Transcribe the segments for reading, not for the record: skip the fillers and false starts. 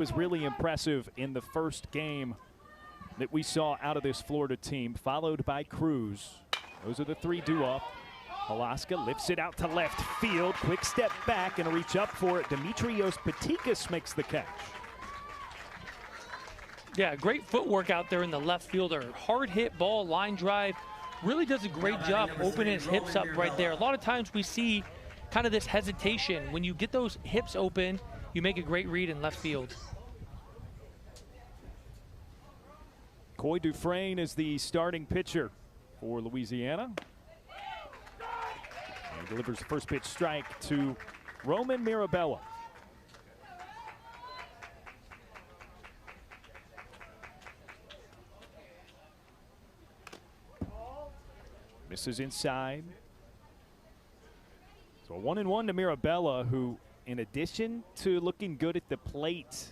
Was really impressive in the first game that we saw out of this Florida team, followed by Cruz. Those are the three due-up. Alaska lifts it out to left field. Quick step back and a reach up for it. Demetrios Patikas makes the catch. Yeah, great footwork out there in the left fielder. Hard hit ball, line drive. Really does a great job opening his hips up right there. A lot of times we see kind of this hesitation. When you get those hips open, you make a great read in left field. Coy Dufresne is the starting pitcher for Louisiana. And delivers the first pitch strike to Roman Mirabella. Misses inside. So a 1-1 to Mirabella, who, in addition to looking good at the plate,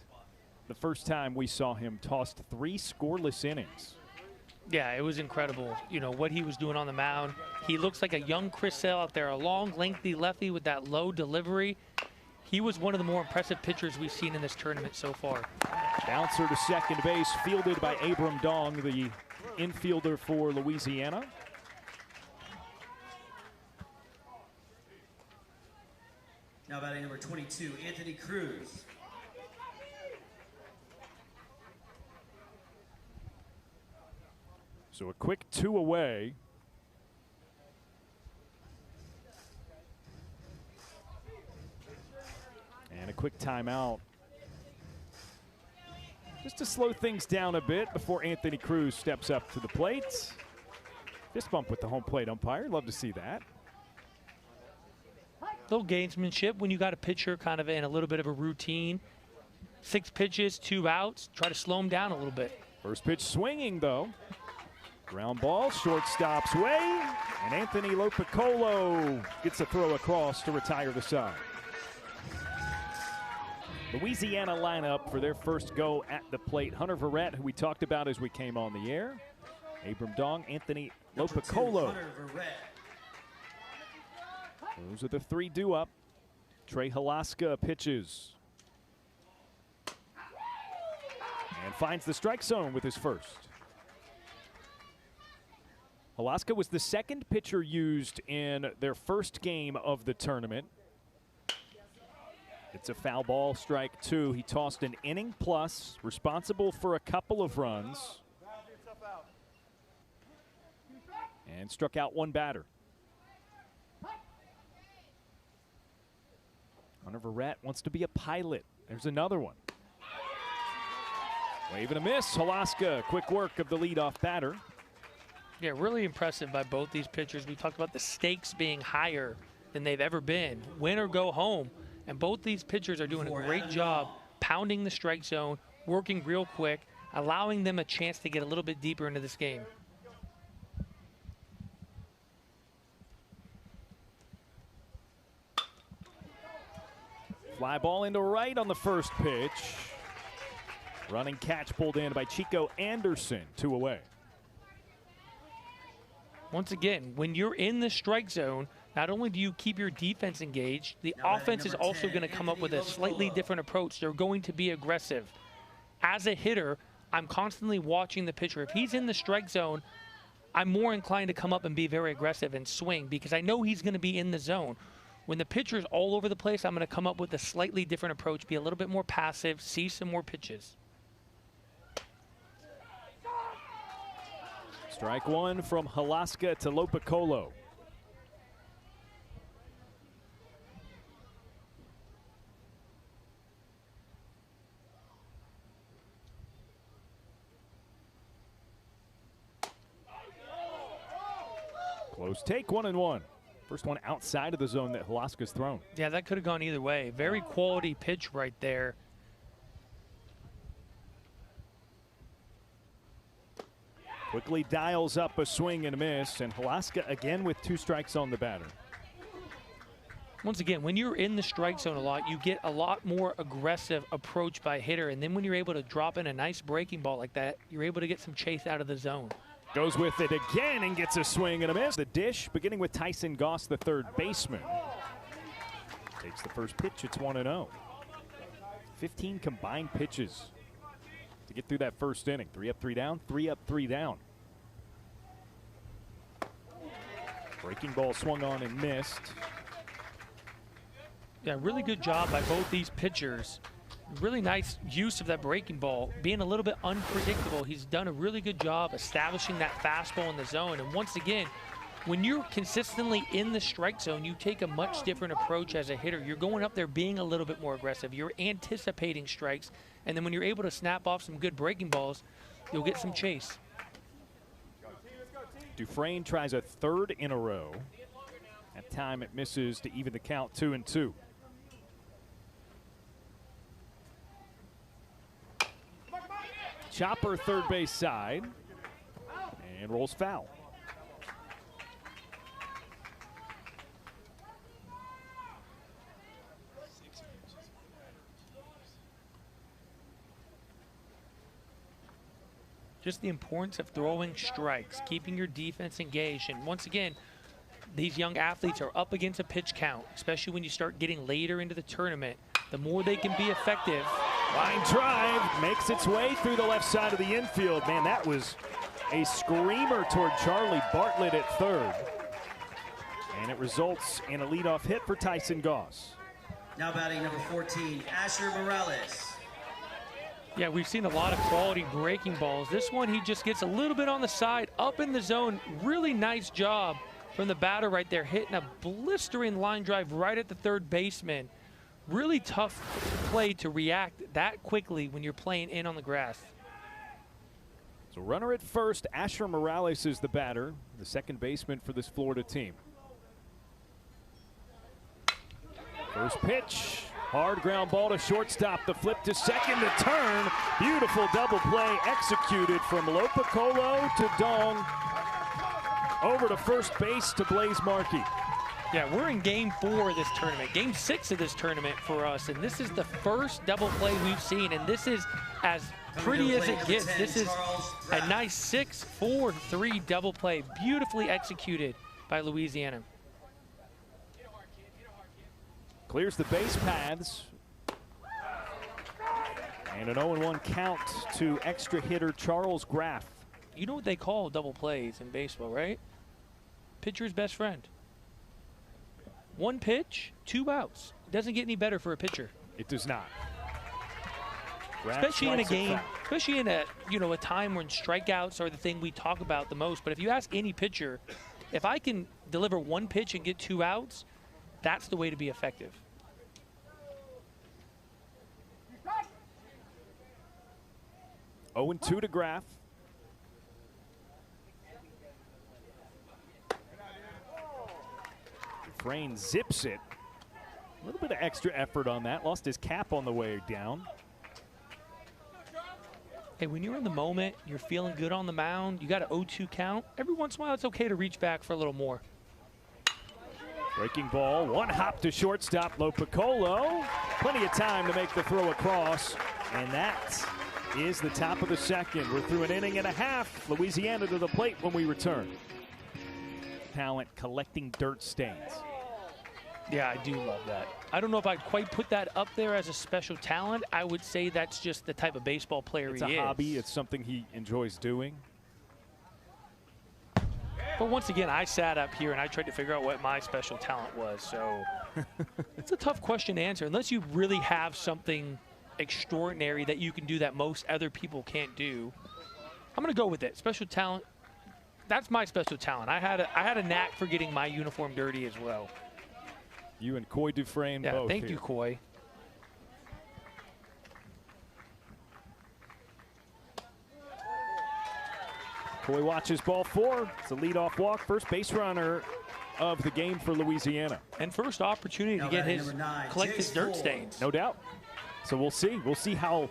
the first time we saw him, tossed 3 scoreless innings. Yeah, it was incredible. You know, what he was doing on the mound. He looks like a young Chris Sale out there, a long, lengthy lefty with that low delivery. He was one of the more impressive pitchers we've seen in this tournament so far. Bouncer to second base, fielded by Abram Dong, the infielder for Louisiana. Now batting number 22, Anthony Cruz. So a quick 2 away. And a quick timeout. Just to slow things down a bit before Anthony Cruz steps up to the plate. Fist bump with the home plate umpire. Love to see that. Little gamesmanship when you got a pitcher kind of in a little bit of a routine. 6 pitches, 2 outs. Try to slow him down a little bit. First pitch swinging, though. Ground ball, shortstop's way, and Anthony Lopicolo gets a throw across to retire the side. Louisiana lineup for their first go at the plate. Hunter Verrett, who we talked about as we came on the air. Abram Dong, Anthony Lopicolo. Those are the 3 due up. Trey Halaska pitches. And finds the strike zone with his first. Halaska was the second pitcher used in their first game of the tournament. It's a foul ball, strike 2. He tossed an inning plus, responsible for a couple of runs. And struck out 1 batter. Hunter Verrett wants to be a pilot. There's another one. Wave and a miss. Halaska, quick work of the leadoff batter. Yeah, really impressive by both these pitchers. We talked about the stakes being higher than they've ever been. Win or go home. And both these pitchers are doing a great job pounding the strike zone, working real quick, allowing them a chance to get a little bit deeper into this game. Fly ball into right on the first pitch. Running catch pulled in by Chico Anderson, 2 away. Once again, when you're in the strike zone, not only do you keep your defense engaged, the offense is also going to come up with a slightly different approach. They're going to be aggressive. As a hitter, I'm constantly watching the pitcher. If he's in the strike zone, I'm more inclined to come up and be very aggressive and swing because I know he's going to be in the zone. When the pitcher's all over the place, I'm going to come up with a slightly different approach, be a little bit more passive, see some more pitches. Strike 1 from Halaska to Lopicolo. Close take, 1-1. First one outside of the zone that Halaska's thrown. Yeah, that could have gone either way. Very quality pitch right there. Quickly dials up a swing and a miss, and Halaska again with 2 strikes on the batter. Once again, when you're in the strike zone a lot, you get a lot more aggressive approach by hitter, and then when you're able to drop in a nice breaking ball like that, you're able to get some chase out of the zone. Goes with it again and gets a swing and a miss. The dish, beginning with Tyson Goss, the third baseman. Takes the first pitch, it's 1-0. 15 combined pitches to get through that first inning. 3 up, 3 down, 3 up, 3 down. Breaking ball swung on and missed. Yeah, really good job by both these pitchers. Really nice use of that breaking ball, being a little bit unpredictable. He's done a really good job establishing that fastball in the zone. And once again, when you're consistently in the strike zone, you take a much different approach as a hitter. You're going up there being a little bit more aggressive. You're anticipating strikes. And then when you're able to snap off some good breaking balls, you'll get some chase. Dufresne tries a third in a row. That time it misses to even the count 2-2. Chopper third base side and rolls foul. Just the importance of throwing strikes, keeping your defense engaged. And once again, these young athletes are up against a pitch count, especially when you start getting later into the tournament. The more they can be effective. Line drive makes its way through the left side of the infield. Man, that was a screamer toward Charlie Bartlett at third. And it results in a leadoff hit for Tyson Goss. Now batting number 14, Asher Morales. Yeah, we've seen a lot of quality breaking balls. This one, he just gets a little bit on the side, up in the zone. Really nice job from the batter right there, hitting a blistering line drive right at the third baseman. Really tough play to react that quickly when you're playing in on the grass. So runner at first, Asher Morales is the batter, the second baseman for this Florida team. First pitch, hard ground ball to shortstop, the flip to second, the turn. Beautiful double play executed from Lopicolo to Dong. Over to first base to Blaze Markey. Yeah, we're in game 4 of this tournament, game 6 of this tournament for us, and this is the first double play we've seen, and this is as pretty as it gets. This is a nice 6-4-3 double play, beautifully executed by Louisiana. Clears the base paths. And an 0-1 count to extra hitter Charles Graff. You know what they call double plays in baseball, right? Pitcher's best friend. One pitch, 2 outs. Doesn't get any better for a pitcher. It does not. Graff especially in a game, especially in a a time when strikeouts are the thing we talk about the most. But if you ask any pitcher, if I can deliver 1 pitch and get 2 outs, that's the way to be effective. Oh, 2 to Graff. Dufresne zips it. A little bit of extra effort on that. Lost his cap on the way down. Hey, when you're in the moment, you're feeling good on the mound, you got an 0-2 count. Every once in a while, it's okay to reach back for a little more. Breaking ball, 1 hop to shortstop, Lopicolo. Plenty of time to make the throw across, and that is the top of the second. We're through an inning and a half. Louisiana to the plate when we return. Talent collecting dirt stains. Yeah, I do love that. I don't know if I'd quite put that up there as a special talent. I would say that's just the type of baseball player he is. It's a hobby. It's something he enjoys doing. But once again, I sat up here and I tried to figure out what my special talent was. So it's a tough question to answer unless you really have something extraordinary that you can do that most other people can't do. I'm going to go with it. Special talent. That's my special talent. I had a knack for getting my uniform dirty as well. You and Coy Dufresne both. Thank you, Coy. Coy watches ball 4. It's a leadoff walk. First base runner of the game for Louisiana. And first opportunity to get his collect his dirt stains. No doubt. So we'll see. We'll see how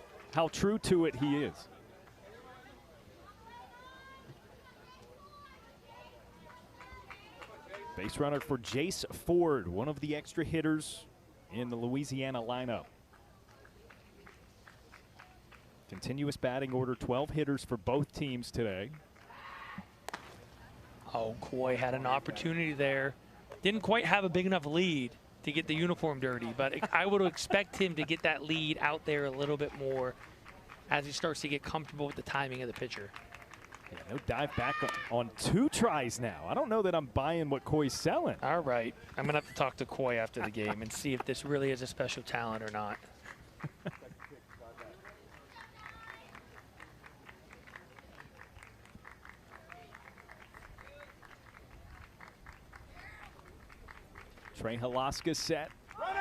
true to it he is. Base runner for Jace Ford, one of the extra hitters in the Louisiana lineup. Continuous batting order, 12 hitters for both teams today. Oh, Coy had an opportunity there. Didn't quite have a big enough lead to get the uniform dirty, but I would expect him to get that lead out there a little bit more as he starts to get comfortable with the timing of the pitcher. Yeah, no dive back on 2 tries now. I don't know that I'm buying what Coy's selling. All right. I'm going to have to talk to Coy after the game and see if this really is a special talent or not. Trey Halaska set,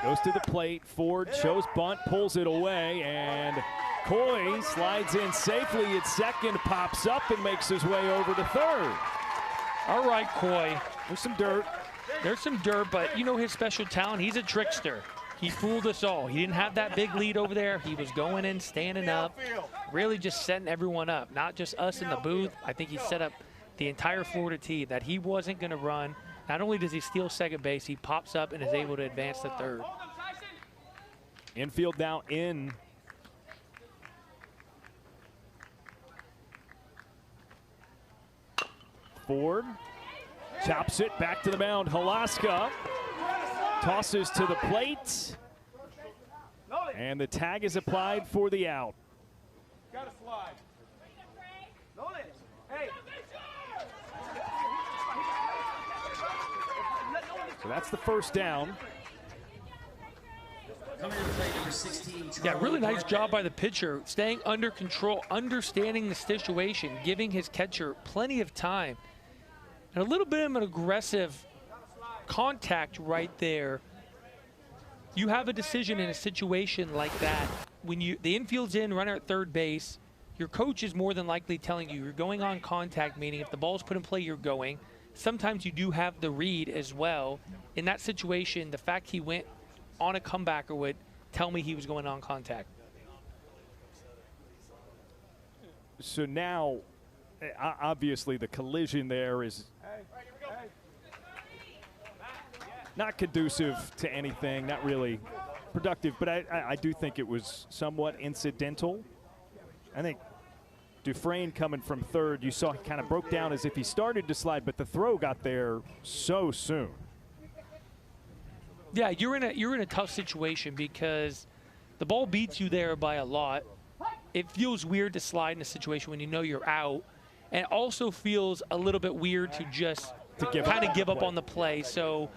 goes to the plate. Ford shows bunt, pulls it away, and Coy slides in safely at second, pops up and makes his way over to third. All right, Coy. There's some dirt. There's some dirt, but you know his special talent. He's a trickster. He fooled us all. He didn't have that big lead over there. He was going in, standing up, really just setting everyone up, not just us in the booth. I think he set up the entire Florida team that he wasn't going to run. Not only does he steal second base, he pops up and is able to advance to third. Infield now in. Ford chops it back to the mound. Halaska tosses to the plate. And the tag is applied for the out. Gotta slide. Hey. So that's the first down. Coming to the plate, number 16. Yeah, really nice job by the pitcher, staying under control, understanding the situation, giving his catcher plenty of time. And a little bit of an aggressive contact right there. You have a decision in a situation like that. When the infield's in, runner at third base, your coach is more than likely telling you you're going on contact, meaning if the ball's put in play, you're going. Sometimes you do have the read as well. In that situation, the fact he went on a comebacker would tell me he was going on contact. So now, obviously, the collision there is not conducive to anything, not really productive, but I do think it was somewhat incidental. I think Dufresne coming from third, you saw he kind of broke down as if he started to slide, but the throw got there so soon. Yeah, you're in a tough situation because the ball beats you there by a lot. It feels weird to slide in a situation when you know you're out, and it also feels a little bit weird to just kind of give up on the play. So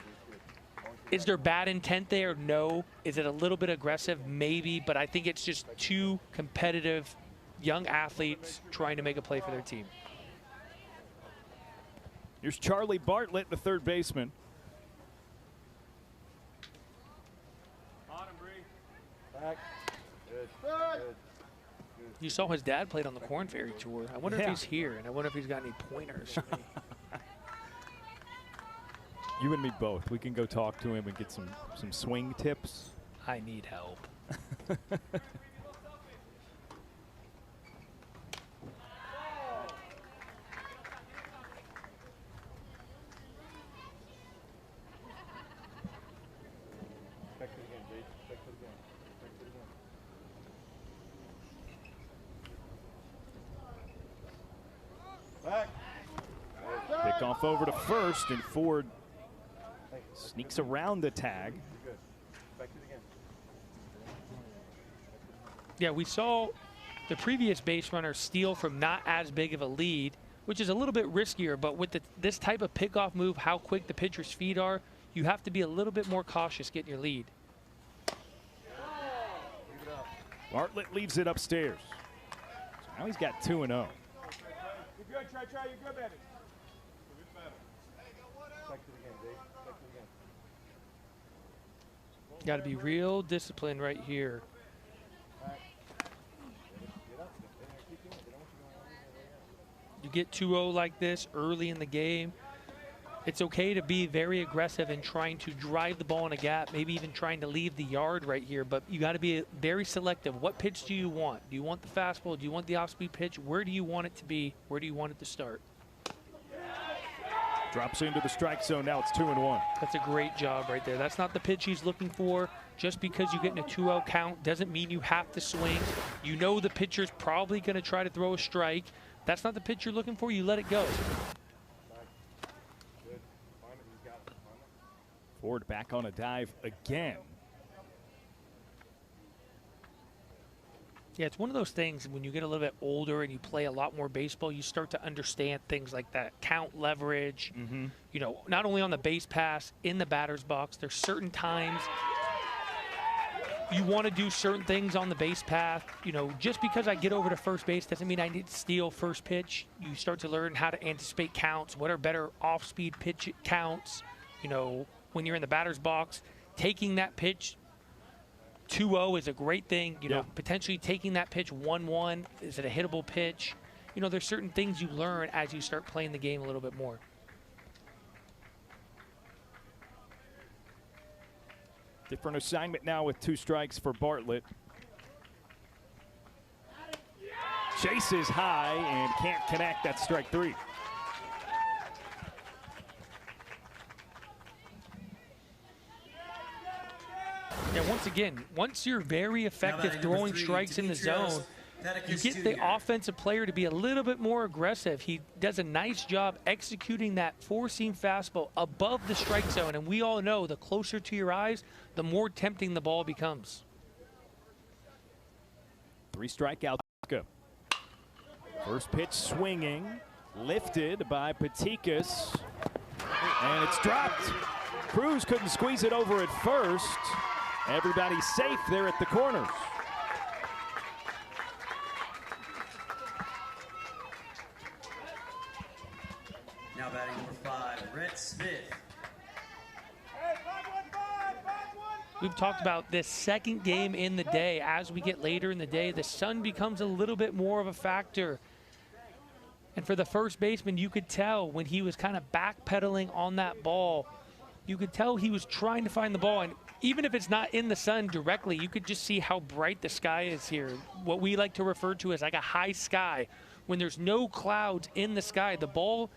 is there bad intent there? No. Is it a little bit aggressive? Maybe, but I think it's just two competitive young athletes trying to make a play for their team. Here's Charlie Bartlett, the third baseman. You saw his dad played on the Corn Ferry Tour. I wonder if he's here, and I wonder if he's got any pointers for me. You and me both. We can go talk to him and get some swing tips. I need help. Picked off over to first, and Ford sneaks around the tag. Yeah, we saw the previous base runner steal from not as big of a lead, which is a little bit riskier, but with this type of pickoff move, how quick the pitcher's feet are, you have to be a little bit more cautious getting your lead. Bartlett leaves it upstairs. So now he's got 2-0. You're good, Trey. You're good, baby. Got to be real disciplined right here. You get 2-0 like this early in the game, it's okay to be very aggressive and trying to drive the ball in a gap, maybe even trying to leave the yard right here, but you got to be very selective. What pitch do you want? Do you want the fastball? Do you want the off-speed pitch? Where do you want it to be? Where do you want it to start? Drops into the strike zone. Now it's 2-1. That's a great job right there. That's not the pitch he's looking for. Just because you get in a 2-0 count doesn't mean you have to swing. You know the pitcher's probably going to try to throw a strike. That's not the pitch you're looking for. You let it go. Ford back on a dive again. Yeah, it's one of those things when you get a little bit older and you play a lot more baseball, you start to understand things like that. Count leverage, you know, not only on the base pass, in the batter's box. There's certain times you want to do certain things on the base path. You know, just because I get over to first base doesn't mean I need to steal first pitch. You start to learn how to anticipate counts, what are better off-speed pitch counts. You know, when you're in the batter's box, taking that pitch 2-0 is a great thing. You know, potentially taking that pitch 1-1, is it a hittable pitch? You know, there's certain things you learn as you start playing the game a little bit more. Different assignment now with 2 strikes for Bartlett. Chases high and can't connect. That's strike 3. Yeah, once again, once you're very effective throwing strikes in the zone, you get the offensive player to be a little bit more aggressive. He does a nice job executing that four-seam fastball above the strike zone, and we all know the closer to your eyes, the more tempting the ball becomes. 3 strikeouts. First pitch swinging, lifted by Patikas, and it's dropped. Cruz couldn't squeeze it over at first. Everybody's safe there at the corners. Now batting number 5, Rhett Smith. We've talked about this second game in the day. As we get later in the day, the sun becomes a little bit more of a factor. And for the first baseman, you could tell when he was kind of backpedaling on that ball, you could tell he was trying to find the ball. And even if it's not in the sun directly, you could just see how bright the sky is here. What we like to refer to as like a high sky. When there's no clouds in the sky, the ball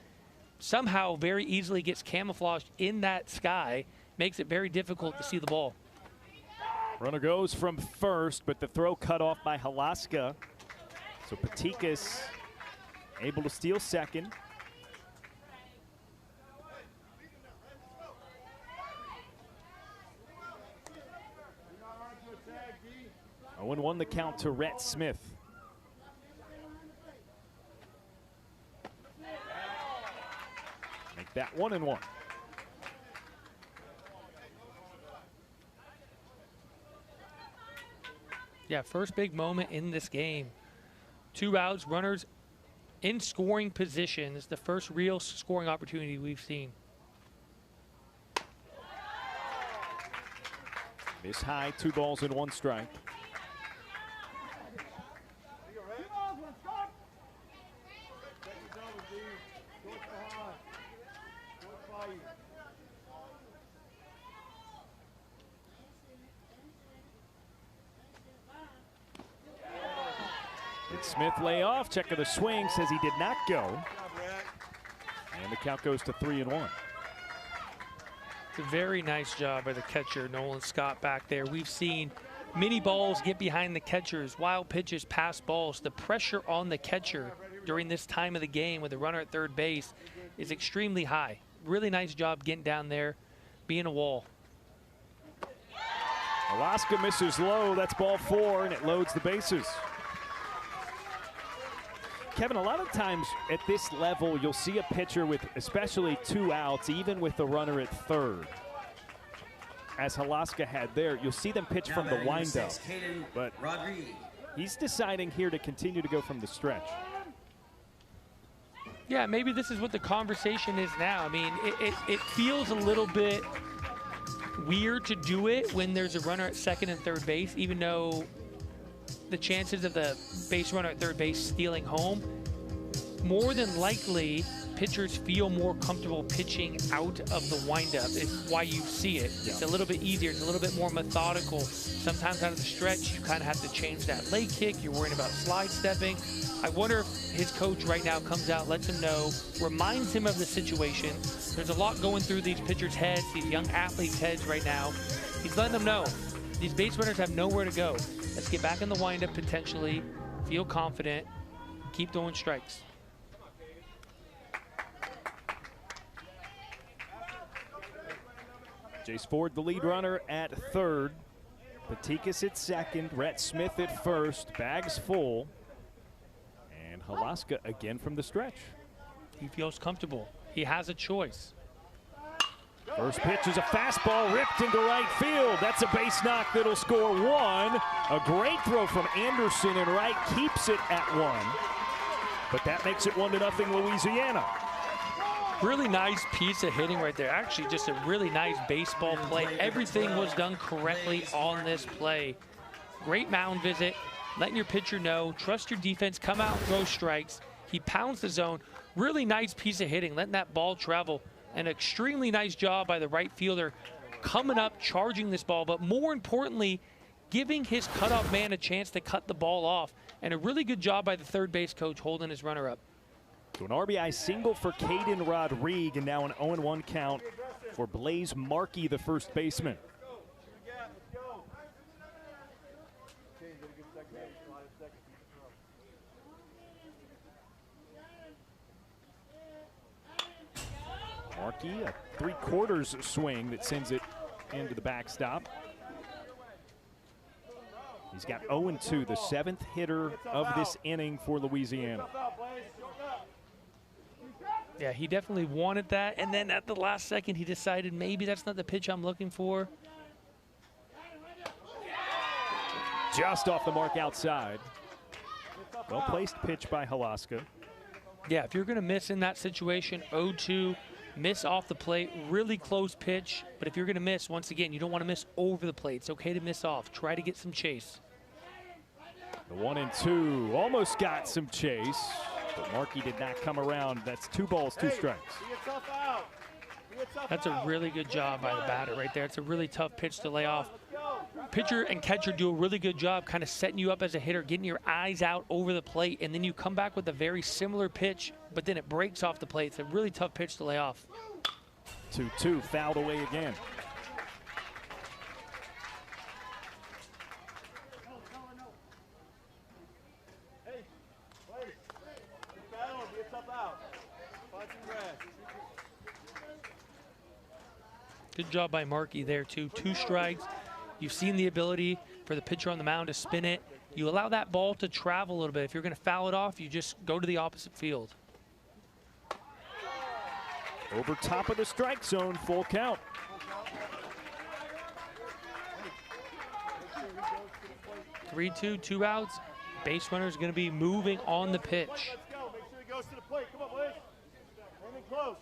somehow very easily gets camouflaged in that sky, makes it very difficult to see the ball. Runner goes from first, but the throw cut off by Halaska. So Patikas able to steal second. 0-1 the count to Rhett Smith. Make that 1-1. Yeah, first big moment in this game. 2 outs, runners in scoring positions. The first real scoring opportunity we've seen. This high, 2 balls and 1 strike. Did Smith lay off? Check of the swing, says he did not go. And the count goes to 3-1. It's a very nice job by the catcher, Nolan Scott, back there. We've seen many balls get behind the catchers, wild pitches, pass balls. The pressure on the catcher during this time of the game with the runner at third base is extremely high. Really nice job getting down there, being a wall. Alaska misses low. That's ball 4, and it loads the bases. Kevin, a lot of times at this level, you'll see a pitcher with especially 2 outs, even with the runner at third. As Halaska had there, you'll see them pitch from the windup. But he's deciding here to continue to go from the stretch. Yeah, maybe this is what the conversation is now. I mean, it feels a little bit weird to do it when there's a runner at second and third base, even though the chances of the base runner at third base stealing home, more than likely pitchers feel more comfortable pitching out of the windup. It's why you see it. Yeah. It's a little bit easier. It's a little bit more methodical. Sometimes out of the stretch, you kind of have to change that leg kick. You're worrying about slide stepping. I wonder if his coach right now comes out, lets him know, reminds him of the situation. There's a lot going through these pitchers' heads, these young athletes' heads right now. He's letting them know these base runners have nowhere to go. Let's get back in the windup potentially, feel confident, keep throwing strikes. Jace Ford, the lead runner at third. Patikas at second. Rhett Smith at first. Bags full. And Halaska again from the stretch. He feels comfortable. He has a choice. First pitch is a fastball ripped into right field. That's a base knock that'll score one. A great throw from Anderson, and Wright keeps it at one. But that makes it 1-0 Louisiana. Really nice piece of hitting right there. Actually, just a really nice baseball play. Everything was done correctly on this play. Great mound visit, letting your pitcher know, trust your defense, come out and throw strikes. He pounds the zone. Really nice piece of hitting, letting that ball travel. An extremely nice job by the right fielder coming up, charging this ball, but more importantly, giving his cutoff man a chance to cut the ball off. And a really good job by the third base coach holding his runner up. So an RBI single for Caden Rodriguez, and now an 0-1 count for Blaze Markey, the first baseman. Markey, a 3/4 swing that sends it into the backstop. He's got 0-2, the 7th hitter of this inning for Louisiana. Yeah, he definitely wanted that, and then at the last second he decided maybe that's not the pitch I'm looking for. Just off the mark outside. Well-placed pitch by Halaska. Yeah, if you're going to miss in that situation, 0-2, miss off the plate, really close pitch. But if you're going to miss, once again, you don't want to miss over the plate. It's okay to miss off. Try to get some chase. The 1-2 almost got some chase, but Markey did not come around. That's 2 balls, 2 strikes. That's a really good job by the batter right there. It's a really tough pitch to lay off. Pitcher and catcher do a really good job kind of setting you up as a hitter, getting your eyes out over the plate, and then you come back with a very similar pitch, but then it breaks off the plate. It's a really tough pitch to lay off. 2-2, fouled away again. Good job by Markey there, too. 2 strikes. You've seen the ability for the pitcher on the mound to spin it. You allow that ball to travel a little bit. If you're going to foul it off, you just go to the opposite field. Over top of the strike zone, full count. Three, 2, 2 outs. Base runner is going to be moving on the pitch. Make sure he goes to the plate. Come on, boys. Aiming close.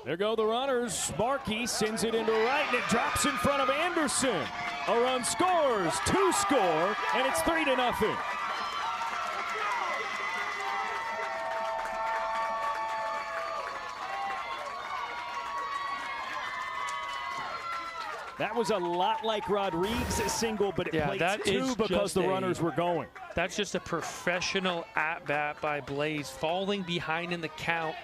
There go the runners. Markey sends it into right, and it drops in front of Anderson. A run scores, 2 score, and it's 3-0. That was a lot like Rodriguez's single, but it played 2 because the runners were going. That's just a professional at-bat by Blaze, falling behind in the count.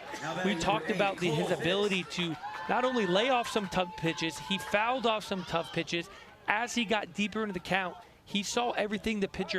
We talked about his ability to not only lay off some tough pitches, he fouled off some tough pitches. As he got deeper into the count, he saw everything the pitcher